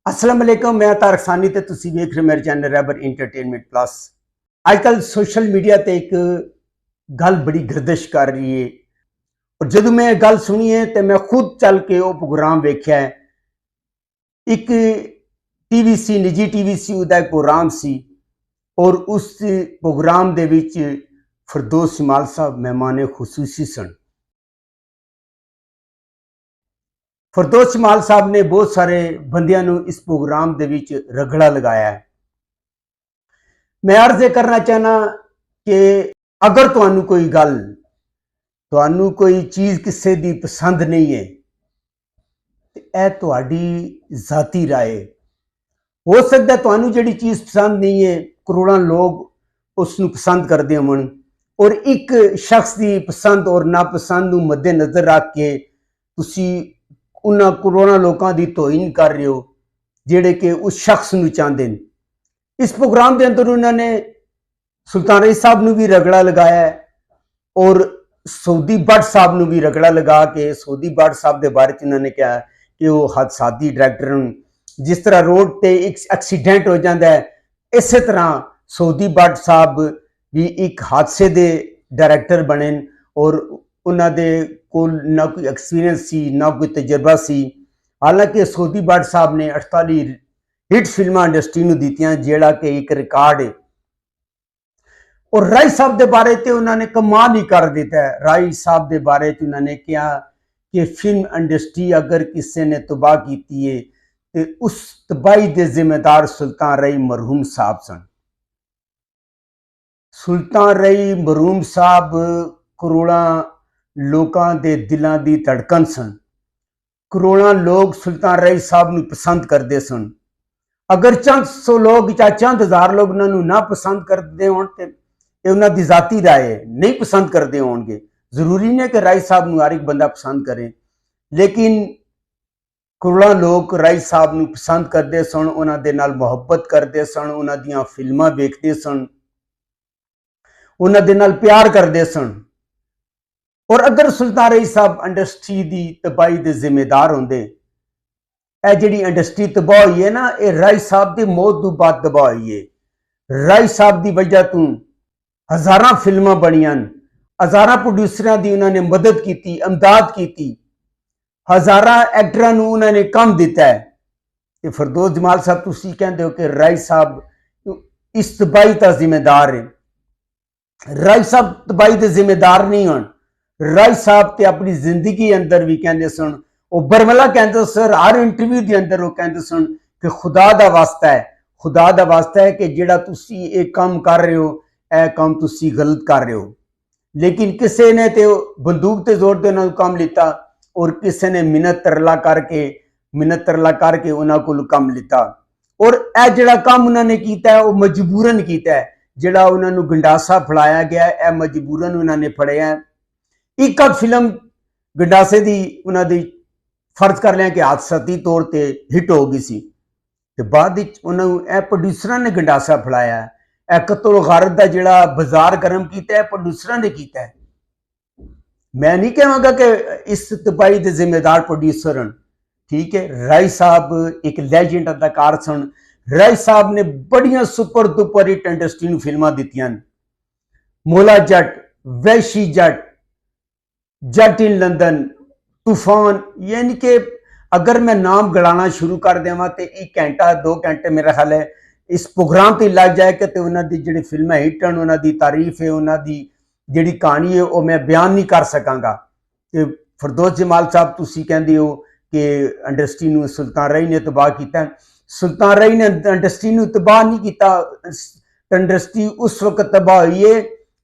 अस्सलाम वालेकुम, मैं तारक सानी ते तुसी वेख रहे मेरे चैनल रैबर इंटरटेनमेंट प्लस। आजकल सोशल मीडिया ते एक गल बड़ी गर्दिश कर रही है और जदों मैं गल सुनी है तो मैं खुद चल के वो प्रोग्राम वेख्या है। एक टीवीसी निजी टीवीसी उदा एक प्रोग्राम सी और उस प्रोग्राम दे विच फिरदौस जमाल साहब मेहमान खुसूसी सन। फिरदौस जमाल साहब ने बहुत सारे बंदियां नूं इस प्रोग्राम दे विच रगड़ा लगाया है। मैं अर्ज करना चाहना कि अगर तुहानू कोई गल तुहानू कोई चीज़ किसी दी पसंद नहीं है तो यह तुहाडी जाती राय हो सकता है। तुहानू जिहड़ी चीज़ पसंद नहीं है करोड़ों लोग उसनू पसंद करते होण और एक शख्स की पसंद और नापसंद नूं मद्देनज़र रख के तुसी उन्हां करोड़ों लोगों की तोहीन कर रहे हो जिहड़े कि उस शख्स नूं चाहते हैं। इस प्रोग्राम के अंदर उन्होंने सुल्तान रईस साहब नूं भी रगड़ा लगाया और सऊदी भट्ट साहब नूं भी रगड़ा लगा के सऊदी भट्ट साहब के बारे में उन्होंने कहा कि वो हादसाती डायरैक्टर हैं। जिस तरह रोड पर एक एक्सीडेंट हो जाता है इस तरह सऊदी भट्ट साहब भी एक हादसे के डायरैक्टर बने और उन्होंने कोल ना कोई एक्सपीरियंस सी ना कोई तजर्बा सी। हालांकि सऊदी भट्ट साहब ने 48 हिट फिल्मां इंडस्ट्री नूं दित्तियां जिहड़ा कि एक रिकॉर्ड है। और राय साहब के बारे में उन्होंने कमाल ही कर दिता है। राय साहब के बारे में उन्होंने कहा कि फिल्म इंडस्ट्री अगर किसी ने तबाह की है तो उस तबाही के जिम्मेदार सुल्तान रई मरहूम साहब सन। सुल्तान रई मरहूम साहब करोड़ों लोगों के दिलों की धड़कन सन। करोड़ों लोग सुल्तान रई साहब नूं पसंद करते सन। अगर चंद 100 लोग या चंद हज़ार लोग उन्होंने ना पसंद करते हो तो उन्हों की जाती राय नहीं पसंद करते होंगे। जरूरी नहीं कि राय साहब नूं हर एक बंदा पसंद करे, लेकिन करोड़ों लोग राय साहब नूं पसंद करते सन, उन्हों दे नाल मुहब्बत करते सन, उन्हों दीयां फिल्मां वेखते सन, उन्हों दे नाल प्यार करते सन। और अगर सुल्तान रई साहब इंडस्ट्री की तबाही के जिम्मेदार होंदे, यह जिहड़ी इंडस्ट्री तबाह हुई है ना, ये राय साहब की मौत तो बाद तबाह हुई है। राय साहब की वजह तो हज़ारां फिल्मां बनियां, हज़ारां प्रोड्यूसरां की उन्होंने मदद की, इमदाद की, हज़ारां एक्टरां नूं उन्होंने काम दिता है। तो फिरदौस जमाल साहब तुसीं कहंदे हो कि राय साहब इस तबाही का जिम्मेदार है। राय साहब तबाही के जिम्मेदार नहीं होण। राय साहब ते अपनी जिंदगी अंदर भी कहते सन, वो बरमला कहते सर हर इंटरव्यू के अंदर वो कहते सन कि खुदा दा वास्ता है, खुदा दा वास्ता है कि जिहड़ा तुसी एक काम कर रहे हो यह काम तुसी गलत कर रहे हो। लेकिन किसी ने तो बंदूक ते जोर दे काम लिता और किसी ने मिन्नत तरला करके उन्होंने को काम लिता। और यह जिहड़ा काम उन्होंने किया है वो मजबूरन किया है। जिहड़ा उन्होंने गंडासा फड़ाया गया है मजबूरन उन्होंने फड़िया है। एक फिल्म गंडासे की उन्होंने फर्ज कर लिया कि हादसाती तौर पर हिट हो गई सी, तो बाद उन्होंने प्रोड्यूसर ने गंडासा फड़ाया है। कतल गारत का जिहड़ा बाजार गर्म किया प्रोड्यूसर ने किया है। मैं नहीं कहांगा कि इस तबाही के जिम्मेदार प्रोड्यूसर हैं, ठीक है। राय साहब एक लैजेंड अदाकार सन। राय साहब ने बड़ियां सुपर डुपर हिट इंडस्ट्री नूं फिल्मां दित्तियां, मोला जट, वैशी जट, जट इन लंदन, तूफान। यानी कि अगर मैं नाम गड़ाना शुरू कर देवां तो 1 घंटा 2 घंटे मेरा ख्याल है इस प्रोग्राम पर लग जाए कि उन्होंने जी फिल्में हिट हैं, उन्होंने तारीफ है, उन्होंने जी कहानी है वो मैं बयान नहीं कर सकांगा। कि फिरदौस जमाल साहब तुसी कहंदे हो कि इंडस्ट्री नूं सुल्तान रई ने तबाह किया। सुल्तान रई ने इंडस्ट्री नूं तबाह नहीं किया। इंडस्ट्री उस वक्त तबाह हुई है,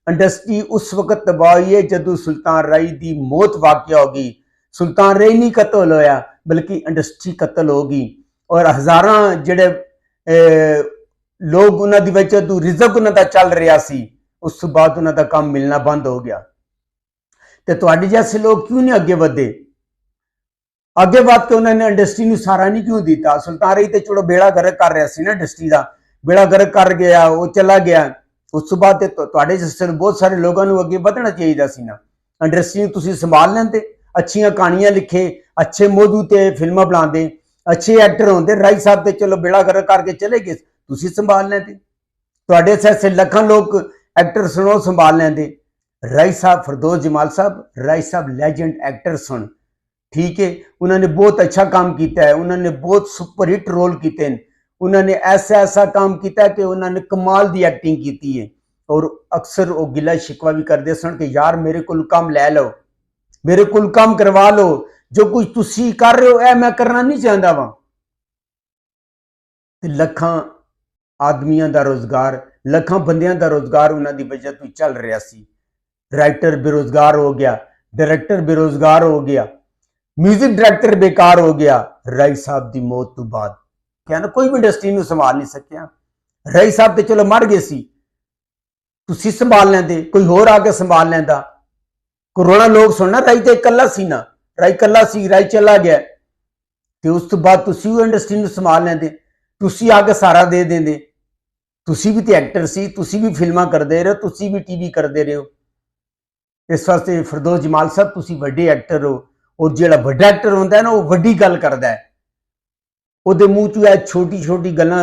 इंडस्ट्री उस वक्त तबाह हुई है जदों सुल्तान रई की मौत वाक़या होगी। सुल्तान रई नहीं कतल होया बल्कि इंडस्ट्री कतल होगी और हज़ारां जिहड़े लोग उन्होंने वजह तो रिजक उन्होंने चल रहा सी, उस तो बाद उन्होंने काम मिलना बंद हो गया। तो तुहाडे जैसे लोग क्यों नहीं अगे बढ़े? अगे बढ़ के उन्होंने इंडस्ट्री नूं सहारा नहीं क्यों दिता? सुल्तान रई तो चलो बेड़ा गर्क कर रहा सी ना, इंडस्ट्री का बेड़ा गर्क कर गया, वो चला गया। उस तो बाद तुहाडे जैसे बहुत सारे लोगों को अगे बढ़ना चाहिए सी ना। इंडस्ट्री तुसीं संभाल लेंदे, अच्छियां कहानियां लिखे, अच्छे मौजू ते फिल्मां बनाते, अच्छे एक्टर होंगे राई साहब तो चलो बेड़ा गर्क करके चले गए, तुसी संभाल लेंदे, तुहाडे ऐसे लखां लोग एक्टर सुनो संभाल लेंदे। राई साहब फिरदौस जमाल साहब, राई साहब लैजेंड एक्टर सन, ठीक है, उन्होंने बहुत अच्छा काम किया है, उन्होंने बहुत सुपर हिट रोल किए हैं, उन्होंने ऐसा ऐसा काम किया कि उन्होंने कमाल की एक्टिंग की है। और अक्सर वो गिला शिकवा भी करते सन कि यार मेरे को काम लै लो, मेरे को काम करवा लो, जो कुछ तुसी कर रहे हो ए मैं करना नहीं चाहता वा। लखां आदमियों का रोजगार, लखां बंदियां का रोजगार उन्होंने वजह तो चल रहा सी। राइटर बेरोजगार हो गया, डायरेक्टर बेरोजगार हो गया, म्यूजिक डायरेक्टर बेकार हो गया। राई साहब की मौत तो बाद क्या ना कोई भी इंडस्ट्री में संभाल नहीं सकिया। राई साहब तो चलो मर गए सी, तुसी संभाल लेंदे, कोई होर आके संभाल लेंदा। कोरोना लोग सुनना राई तो इकल्ला सी ना, राई कल्ला सी, राई चला गया तो उस तो बाद तुसी वो इंडस्ट्री में संभाल लेंदे, तुसी आके सहारा दे देंदे। तुसी भी तो एक्टर सी, तुसी भी फिल्मां करते रहे हो, तुसी भी टीवी करते रहे हो। इस वास्ते फिरदौस जमाल साहब तुसी वड्डे एक्टर हो, और जिहड़ा वड्डा एक्टर होंदा है ना वो वड्डी गल करदा है, ਉਹਦੇ ਮੂੰਹ ਚੋਂ ਇਹ छोटी छोटी ਗੱਲਾਂ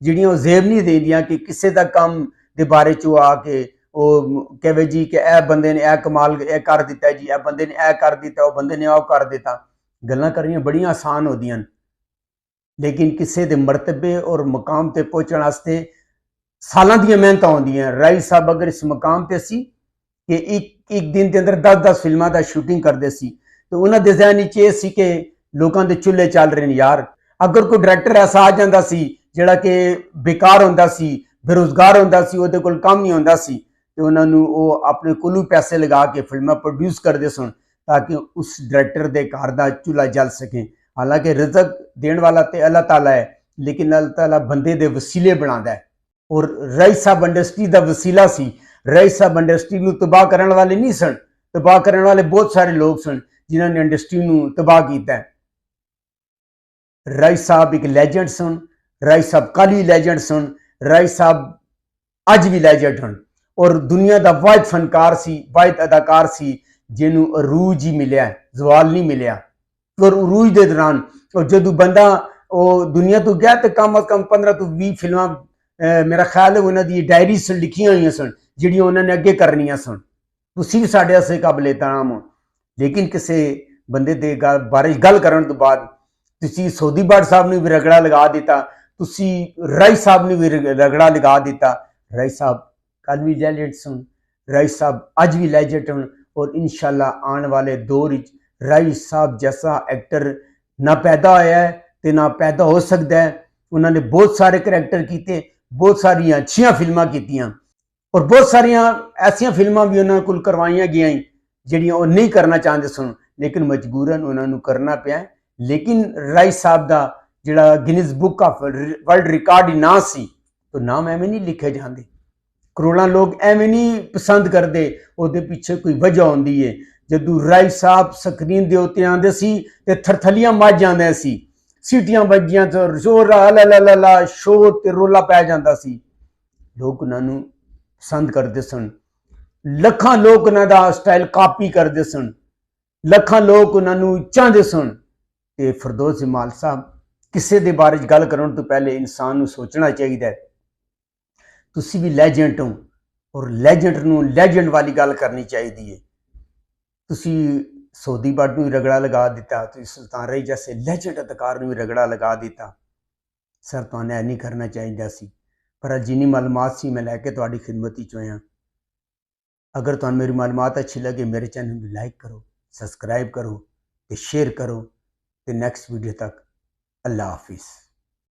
ਜਿਹੜੀਆਂ ਉਹ ਜ਼ੇਬ नहीं ਦੇਂਦੀਆਂ कि किसी का काम ਦੇ बारे चो आके ਉਹ ਕਹੇ जी कि ਇਹ ਬੰਦੇ ने ਇਹ कमाल ਇਹ कर दिता जी, ਇਹ ਬੰਦੇ ने ਇਹ कर दिता, ਉਹ ਬੰਦੇ ने ਉਹ कर दिता। ਗੱਲਾਂ ਕਰਨੀਆਂ ਬੜੀਆਂ ਆਸਾਨ ਹੁੰਦੀਆਂ, लेकिन किसी के मरतबे और मुकाम ते पहुंचने वास्ते सालां दी मेहनत होंदियां। राई साहब अगर इस मुकाम ते सी कि एक दिन के अंदर 10-10 फिल्मां दा शूटिंग करते सी, तो उन्हां दे ज़हन विच इह सी कि लोकां दे चुल्हे चल रहे हैं यार। अगर कोई डायरैक्टर ऐसा आ जाता सी जिहड़ा कि बेकार होंदा सी, बेरोजगार होंदा सी, उहदे कोल काम नहीं होंदा सी, तो उन्होंने वो अपने कोलों पैसे लगा के फिल्मां प्रोड्यूस करते सन ताकि उस डायरैक्टर के घर का चूल्हा जल सके। हालांकि रिजक देने वाला तो अल्लाह ताला है, लेकिन अल्लाह ताला बंदे दे वसीले बनाता है, और राई साहब इंडस्ट्री का वसीला सी। राई साहब इंडस्ट्री को तबाह करने वाले नहीं सन, तबाह करने वाले बहुत सारे लोग सन जिन्होंने इंडस्ट्री को तबाह किया है। राई साहब एक लैजेंड सन, राई साहब कल भी लैजेंड सन, राई साहब अज भी लैजेंड हैं, और दुनिया का वाहिद फनकार सी, वाहिद अदाकार सी जिन्हों अरूज ही मिले, जवाल नहीं मिले। और अरूज के दौरान जो बंदा वो दुनिया तो गया तो कम अज कम 15 तो 20 फिल्मां मेरा ख्याल है उन्होंने डायरीज लिखिया हुई सन जिहड़ियां उन्होंने अगे करनिया सन। तुसीं भी साडे वास्ते काबिले ताम हो, लेकिन किसी बंदे दे बारे गल करन तो बाद तुसीं सऊदी भट्ट साहब ने भी रगड़ा लगा दिता, तुसीं राई साहब ने भी रगड़ा लगा दिता। राई साहब कल भी लैजेंड सन, राई साहब अज भी लैजेंड हैं, और इंशाअल्लाह आने वाले दौर राई साहब जैसा एक्टर ना पैदा होया है तो ना पैदा हो सकता है। उन्होंने बहुत सारे करैक्टर किए, बहुत सारिया अच्छिया फिल्मां कीतियां, और बहुत सारिया ऐसिया फिल्मां भी उन्होंने कोल करवाइया गई जिहड़ियां वो नहीं करना चाहते सन, लेकिन मजबूरन उन्होंने करना पिया। लेकिन राई साहब का जिहड़ा Guinness book of world record ना सी, तो नाम एवें नहीं लिखे जाते, करोड़ों लोग एवें नहीं पसंद करते, उसके पीछे कोई वजह होंदी है। जदों राई साहब स्क्रीन के उत्ते आते सी ते थरथलियां मच जांदे सी, सीटियां बजियां तो जोर ला शोर ते रोला पै जाता सी, लोग उन्होंने पसंद करते सन। लखां लोग उन्होंने स्टाइल कापी करते सन, लखां लोग उन्होंने चाहते सन। ते फिरदौस जमाल साहब किसी के बारे गल करने तो पहले इंसान को सोचना चाहिए, तुसी भी लैजेंड हो, और लैजेंड नूं लैजेंड वाली गल करनी चाहिए है। तुसी सऊदी भट्ट नूं रगड़ा लगा दिता, तुसी सुल्तान रही जैसे लैजेंड अदाकार नूं रगड़ा लगा दिता। सर तुहानूं ऐ नहीं करना चाहिए सी, पर जिन्नी मालूमात सी मैं लैके तुहाडी खिदमत विच होया। अगर तुहानूं मेरी मालूमात अच्छी लगे मेरे चैनल को लाइक करो, सब्सक्राइब करो, तो शेयर करो। तो नेक्स्ट वीडियो तक अल्लाह हाफिज़।